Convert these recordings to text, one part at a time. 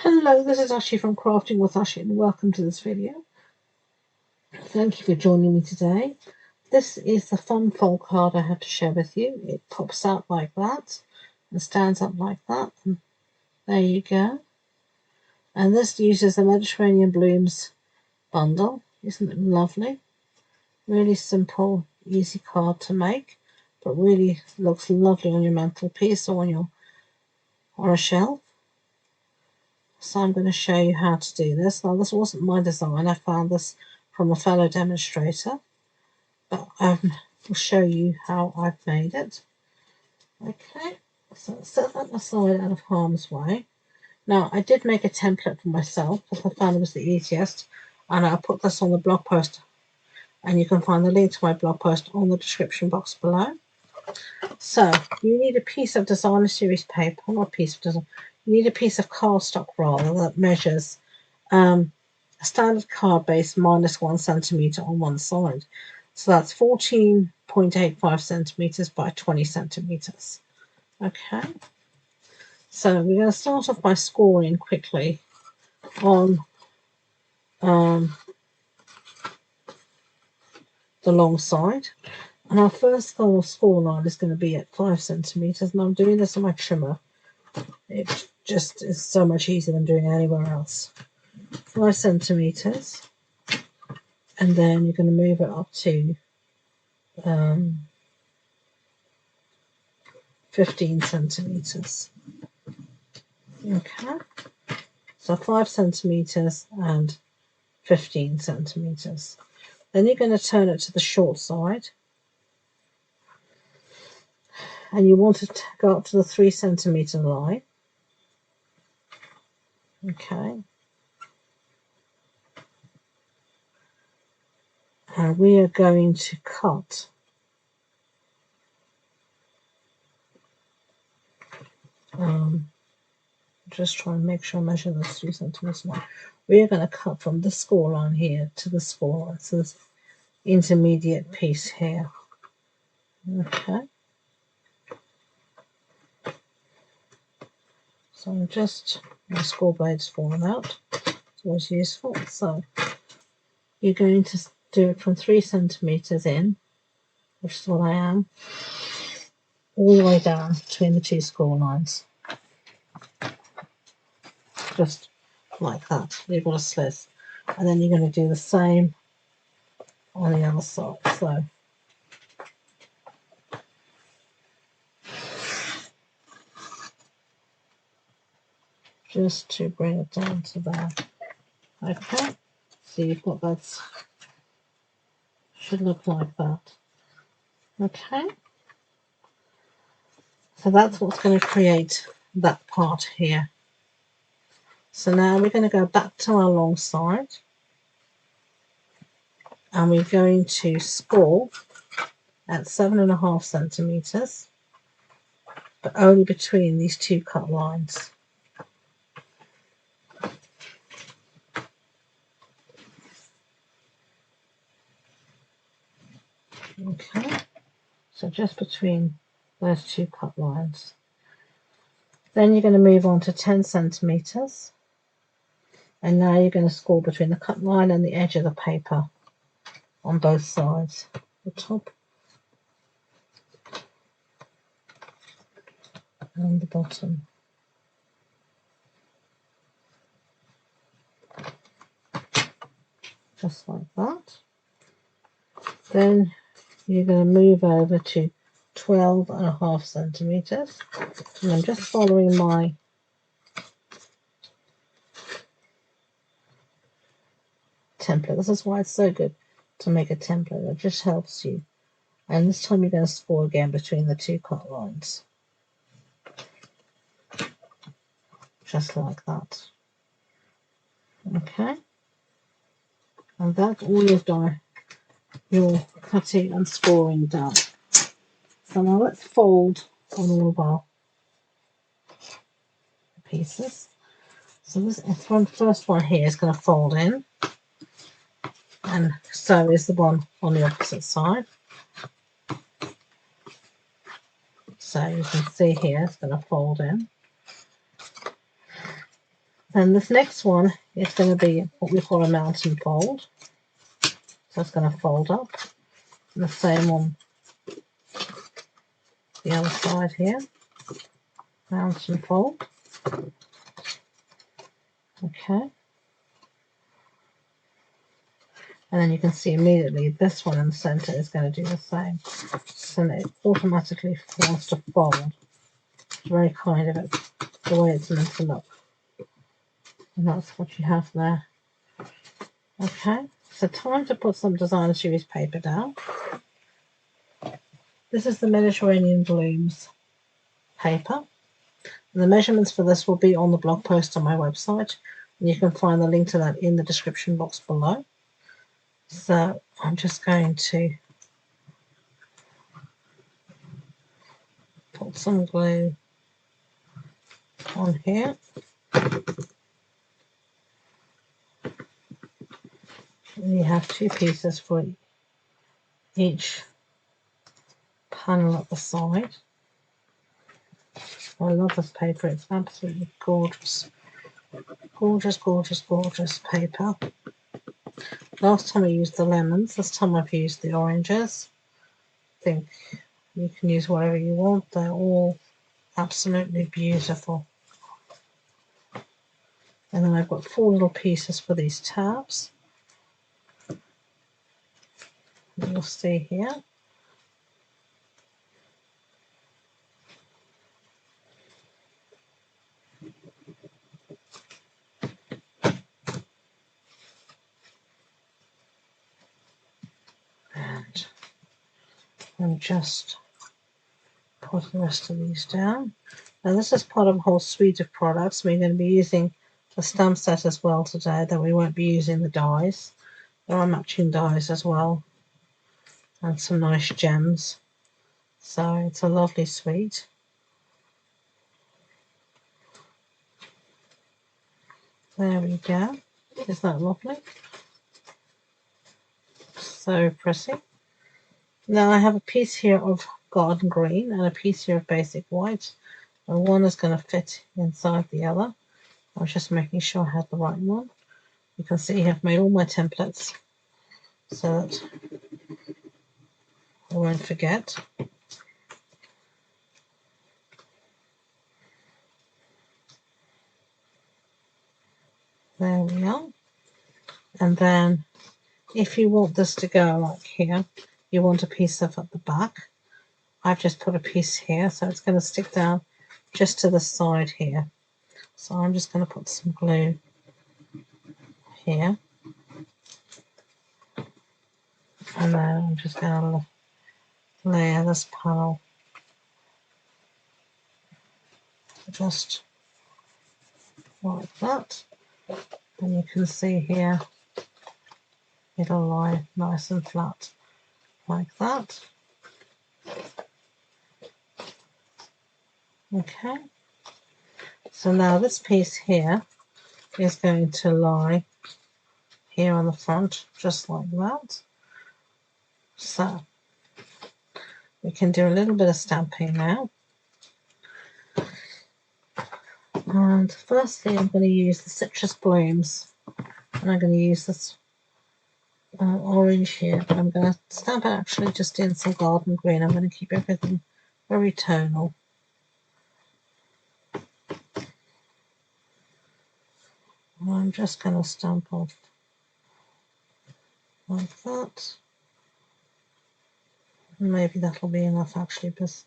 Hello, this is Ashee from Crafting with Ashee and welcome to this video. Thank you for joining me today. This is the fun fold card I have to share with you. It pops out like that and stands up like that. And there you go. And this uses the Mediterranean Blooms bundle. Isn't it lovely? Really simple, easy card to make, but really looks lovely on your mantelpiece or on a shelf. So I'm going to show you how to do this. Now this wasn't my design, I found this from a fellow demonstrator, but I will show you how I've made it. Okay, so set that aside out of harm's way. Now I did make a template for myself because I found it was the easiest, and I'll put this on the blog post, and you can find the link to my blog post on the description box below. So you need a piece of designer series paper, not a piece of design. You need a piece of cardstock rather that measures a standard card base minus 1 centimeter on one side. So that's 14.85 centimeters by 20 centimeters. Okay. So we're going to start off by scoring quickly on the long side. And our first score line is going to be at 5 centimeters. And I'm doing this on my trimmer. It just is so much easier than doing it anywhere else. 5 centimeters, and then you're going to move it up to 15 centimeters. Okay, so 5 centimeters and 15 centimeters. Then you're going to turn it to the short side, and you want to go up to the 3 centimeter line. Okay. And we are going to cut just try and make sure I measure this 3 centimeters line. We are going to cut from this score line here to the score line, so this intermediate piece here. Okay. So I'm just, my score blade's fallen out. It's always useful. So you're going to do it from 3 centimeters in, which is what I am, all the way down between the two score lines. Just like that. You've got a slit. And then you're going to do the same on the other side. So just to bring it down to there. Okay. So you've got that. Should look like that. Okay. So that's what's going to create that part here. So now we're going to go back to our long side, and we're going to score at 7.5 centimeters, but only between these two cut lines. Okay, so just between those two cut lines. Then you're going to move on to 10 centimeters, and now you're going to score between the cut line and the edge of the paper on both sides, the top and the bottom. Just like that. Then you're going to move over to 12.5 centimeters, and I'm just following my template. This is why it's so good to make a template. It just helps you. And this time you're going to score again between the two cut lines, just like that. Okay, and that's all you've done. Your cutting and scoring done. So now let's fold on all of our pieces. So this first one here is going to fold in, and so is the one on the opposite side. So you can see here it's going to fold in. And this next one is going to be what we call a mountain fold. So it's going to fold up. And the same on the other side here. Mountain fold. Okay. And then you can see immediately this one in the center is going to do the same. So it automatically wants to fold. It's very kind of it, the way it's meant to look. And that's what you have there. Okay, so time to put some designer series paper down. This is the Mediterranean Blooms paper. And the measurements for this will be on the blog post on my website. And you can find the link to that in the description box below. So I'm just going to put some glue on here. And you have two pieces for each panel at the side. I love this paper, it's absolutely gorgeous. Gorgeous, gorgeous, gorgeous paper. Last time I used the lemons, this time I've used the oranges. I think you can use whatever you want, they're all absolutely beautiful. And then I've got 4 little pieces for these tabs. You'll see here. And I'm just put the rest of these down. Now this is part of a whole suite of products. We're going to be using the stamp set as well today, though we won't be using the dies. There are matching dies as well, and some nice gems. So it's a lovely suite. There we go. Isn't that lovely? So pretty. Now I have a piece here of garden green and a piece here of basic white. And one is going to fit inside the other. I was just making sure I had the right one. You can see I've made all my templates so that I won't forget. There we are. And then if you want this to go like here, you want a piece of at the back. I've just put a piece here, so it's going to stick down just to the side here. So I'm just going to put some glue here. And then I'm just going to layer this panel just like that. And you can see here it'll lie nice and flat like that. Okay, so now this piece here is going to lie here on the front just like that. So we can do a little bit of stamping now. And firstly I'm going to use the Citrus Blooms, and I'm going to use this orange here, but I'm going to stamp it actually just in some garden green. I'm going to keep everything very tonal. And I'm just going to stamp off like that. Maybe that'll be enough actually, because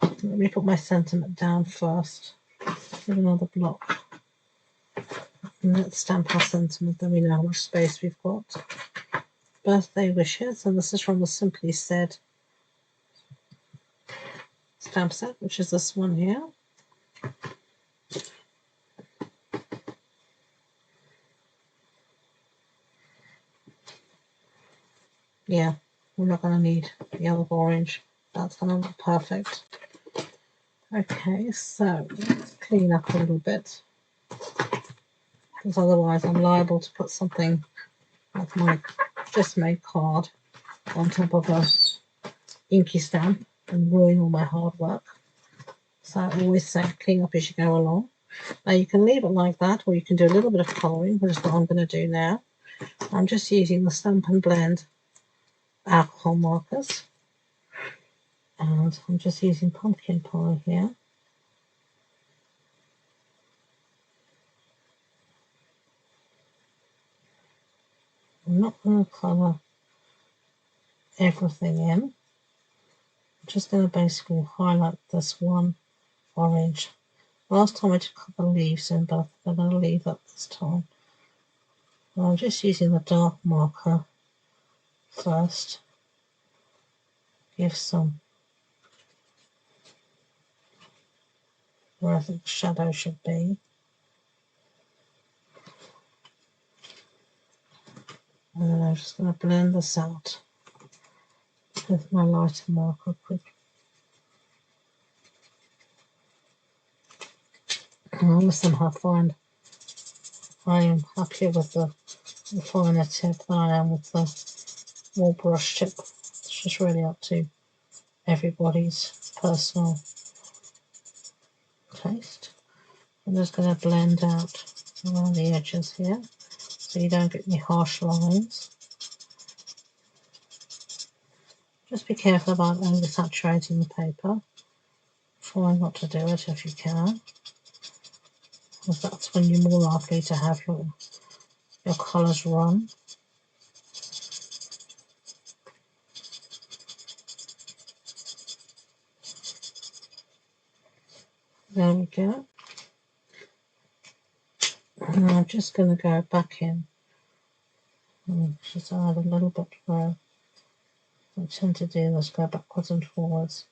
let me put my sentiment down first with another block. And let's stamp our sentiment, then we know how much space we've got. Birthday wishes, and this is from the Simply Said stamp set, which is this one here. Yeah, we're not going to need the other orange. That's going to look perfect. Okay, so let's clean up a little bit, because otherwise I'm liable to put something like my just made card on top of a inky stamp and ruin all my hard work. So I always say clean up as you go along. Now you can leave it like that, or you can do a little bit of colouring, which is what I'm going to do now. I'm just using the Stampin' Blend alcohol markers, and I'm just using pumpkin pie here. I'm not going to colour everything in. I'm just going to basically highlight this one orange. Last time I did cut the leaves in, but I'm going to leave that this time. And I'm just using the dark marker first. Give some where I think the shadow should be. And then I'm just going to blend this out with my lighter marker quick. I somehow find I am happier with the finer tip than I am with the more brush tip. It's just really up to everybody's personal taste. I'm just going to blend out around the edges here so you don't get any harsh lines. Just be careful about oversaturating the paper. Try not to do it if you can, because that's when you're more likely to have your colours run. There we go. And I'm just going to go back in and just add a little bit where I tend to do this, go backwards and forwards.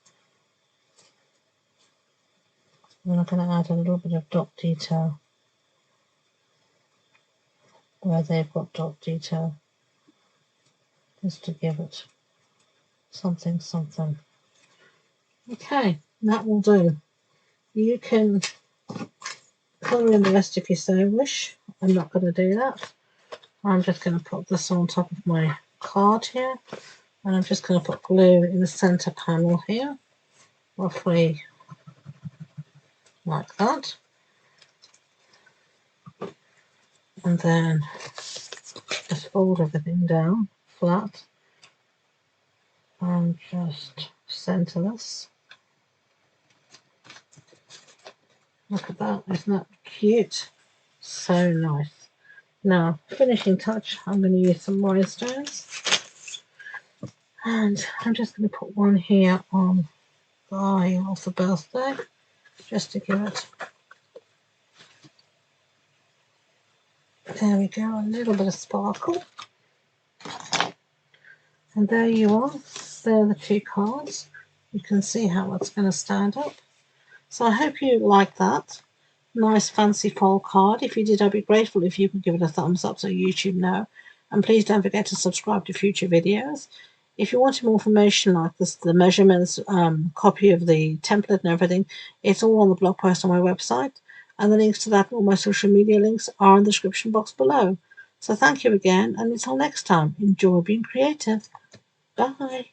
And I'm going to add a little bit of dot detail where they've got dot detail, just to give it something. Okay, that will do. You can colour in the rest if you so wish. I'm not going to do that. I'm just going to put this on top of my card here, and I'm just going to put glue in the centre panel here, roughly like that. And then just fold everything down flat and just centre this. Look at that, isn't that cute? So nice. Now, finishing touch, I'm going to use some rhinestones. And I'm just going to put one here on the eye of the birthday, just to give it, there we go, a little bit of sparkle. And there you are. There are the two cards. You can see how it's going to stand up. So I hope you like that. Nice fancy fold card. If you did, I'd be grateful if you could give it a thumbs up so YouTube know. And please don't forget to subscribe to future videos. If you wanted more information like this, the measurements, copy of the template and everything, it's all on the blog post on my website. And the links to that, all my social media links, are in the description box below. So thank you again, and until next time, enjoy being creative. Bye.